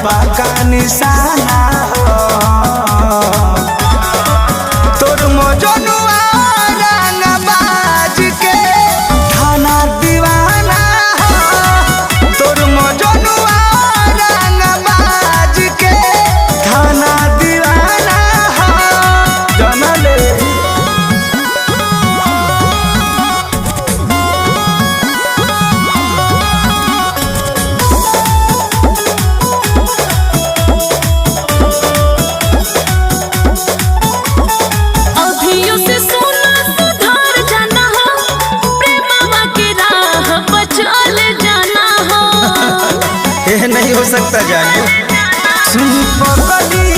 पाका निशाना हो तोर मजनुआ रंग बाज के थाना दीवाना हो तोर मजनुआ रंग बाज के थाना दीवाना हो जनले नहीं हो सकता जाने सुन पगली